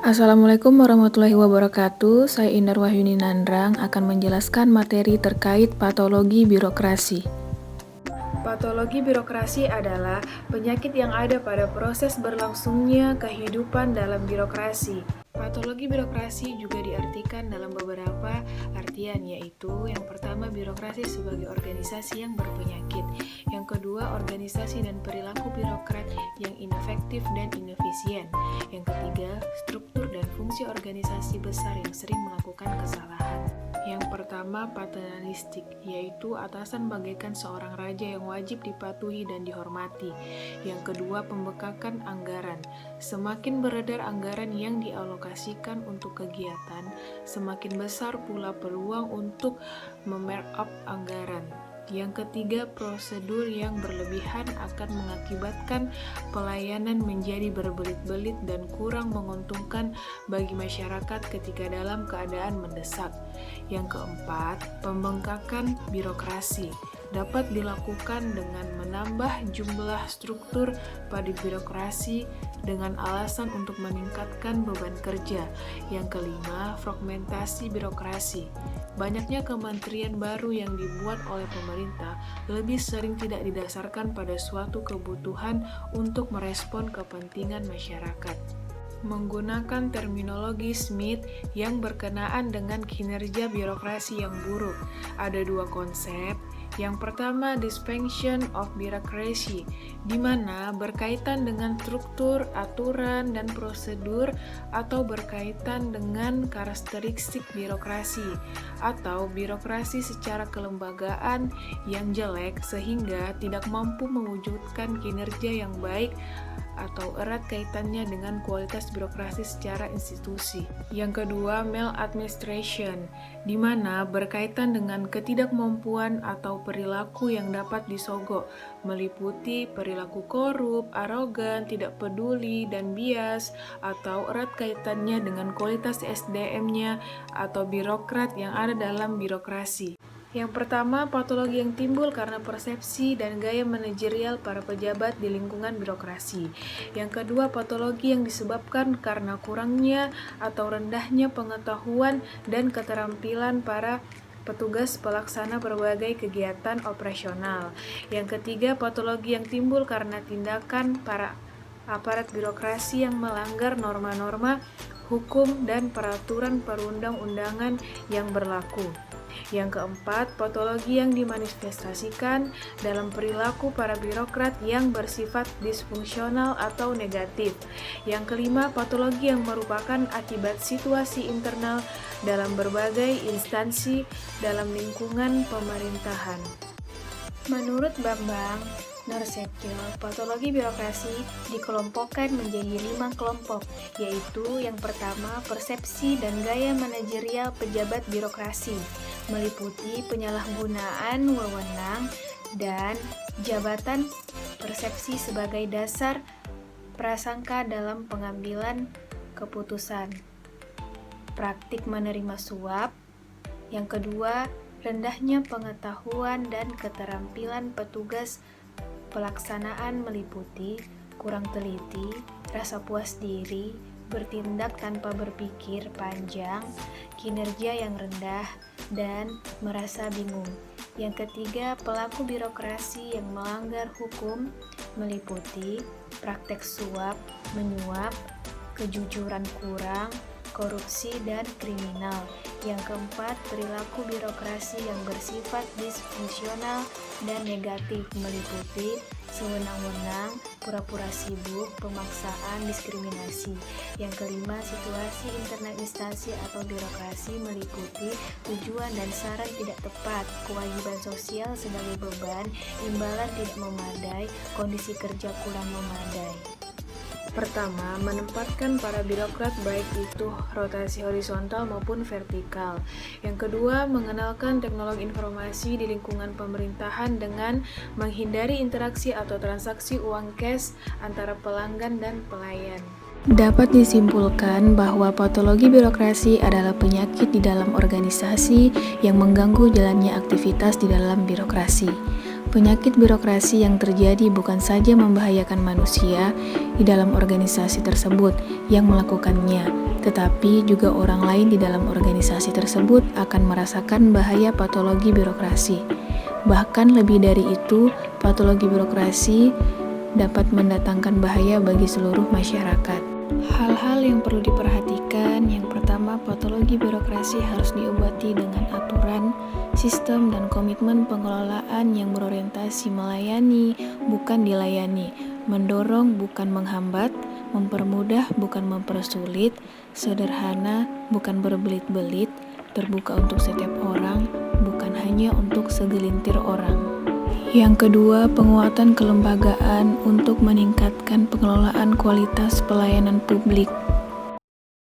Assalamualaikum warahmatullahi wabarakatuh. Saya Indar Wahyuni Nandrang akan menjelaskan materi terkait patologi birokrasi. Patologi birokrasi adalah penyakit yang ada pada proses berlangsungnya kehidupan dalam birokrasi. Patologi birokrasi juga diartikan dalam beberapa artian, yaitu yang pertama, birokrasi sebagai organisasi yang berpenyakit. Yang kedua, organisasi dan perilaku birokrat yang inefektif dan inefisien. Yang ketiga, struktur dan fungsi organisasi besar yang sering melakukan kesalahan. Yang pertama, paternalistik, yaitu atasan bagaikan seorang raja yang wajib dipatuhi dan dihormati. Yang kedua, pembekakan anggaran. Semakin beredar anggaran yang dialokasikan untuk kegiatan, semakin besar pula peluang untuk memarkup anggaran. Yang ketiga, prosedur yang berlebihan akan mengakibatkan pelayanan menjadi berbelit-belit dan kurang menguntungkan bagi masyarakat ketika dalam keadaan mendesak. Yang keempat, pembengkakan birokrasi dapat dilakukan dengan menambah jumlah struktur pada birokrasi dengan alasan untuk meningkatkan beban kerja. Yang kelima, fragmentasi birokrasi. Banyaknya kementerian baru yang dibuat oleh pemerintah lebih sering tidak didasarkan pada suatu kebutuhan untuk merespon kepentingan masyarakat. Menggunakan terminologi Smith yang berkenaan dengan kinerja birokrasi yang buruk. Ada dua konsep. Yang pertama, dysfunction of bureaucracy, di mana berkaitan dengan struktur, aturan, dan prosedur, atau berkaitan dengan karakteristik birokrasi, atau birokrasi secara kelembagaan yang jelek sehingga tidak mampu mewujudkan kinerja yang baik atau erat kaitannya dengan kualitas birokrasi secara institusi. Yang kedua, maladministration, di mana berkaitan dengan ketidakmampuan atau perilaku yang dapat disogok, meliputi perilaku korup, arogan, tidak peduli, dan bias, atau erat kaitannya dengan kualitas SDM-nya atau birokrat yang ada dalam birokrasi. Yang pertama, patologi yang timbul karena persepsi dan gaya manajerial para pejabat di lingkungan birokrasi. Yang kedua, patologi yang disebabkan karena kurangnya atau rendahnya pengetahuan dan keterampilan para petugas pelaksana berbagai kegiatan operasional. Yang ketiga, patologi yang timbul karena tindakan para aparat birokrasi yang melanggar norma-norma hukum dan peraturan perundang-undangan yang berlaku. Yang keempat, patologi yang dimanifestasikan dalam perilaku para birokrat yang bersifat disfungsional atau negatif. Yang kelima, patologi yang merupakan akibat situasi internal dalam berbagai instansi dalam lingkungan pemerintahan. Menurut Bambang Nursetyo, patologi birokrasi dikelompokkan menjadi 5 kelompok, yaitu yang pertama, persepsi dan gaya manajerial pejabat birokrasi, meliputi penyalahgunaan wewenang dan jabatan persepsi sebagai dasar prasangka dalam pengambilan keputusan. Praktik menerima suap. Yang kedua, rendahnya pengetahuan dan keterampilan petugas pelaksanaan meliputi kurang teliti, rasa puas diri, bertindak tanpa berpikir panjang, kinerja yang rendah, dan merasa bingung. Yang ketiga, pelaku birokrasi yang melanggar hukum meliputi praktek suap, menyuap, kejujuran kurang, korupsi, dan kriminal. Yang keempat, perilaku birokrasi yang bersifat disfungsional dan negatif meliputi sewenang-wenang, pura-pura sibuk, pemaksaan, diskriminasi. Yang kelima, situasi internal instansi atau birokrasi meliputi tujuan dan saran tidak tepat, kewajiban sosial sebagai beban, imbalan tidak memadai, kondisi kerja kurang memadai. Pertama, menempatkan para birokrat baik itu rotasi horizontal maupun vertikal. Yang kedua, mengenalkan teknologi informasi di lingkungan pemerintahan dengan menghindari interaksi atau transaksi uang cash antara pelanggan dan pelayan. Dapat disimpulkan bahwa patologi birokrasi adalah penyakit di dalam organisasi yang mengganggu jalannya aktivitas di dalam birokrasi. Penyakit birokrasi yang terjadi bukan saja membahayakan manusia di dalam organisasi tersebut yang melakukannya, tetapi juga orang lain di dalam organisasi tersebut akan merasakan bahaya patologi birokrasi. Bahkan lebih dari itu, patologi birokrasi dapat mendatangkan bahaya bagi seluruh masyarakat. Hal-hal yang perlu diperhatikan, yang pertama, patologi birokrasi harus diobati dengan aturan, sistem, dan komitmen pengelolaan yang berorientasi melayani, bukan dilayani, mendorong, bukan menghambat, mempermudah, bukan mempersulit, sederhana, bukan berbelit-belit, terbuka untuk setiap orang, bukan hanya untuk segelintir orang. Yang kedua, penguatan kelembagaan untuk meningkatkan pengelolaan kualitas pelayanan publik.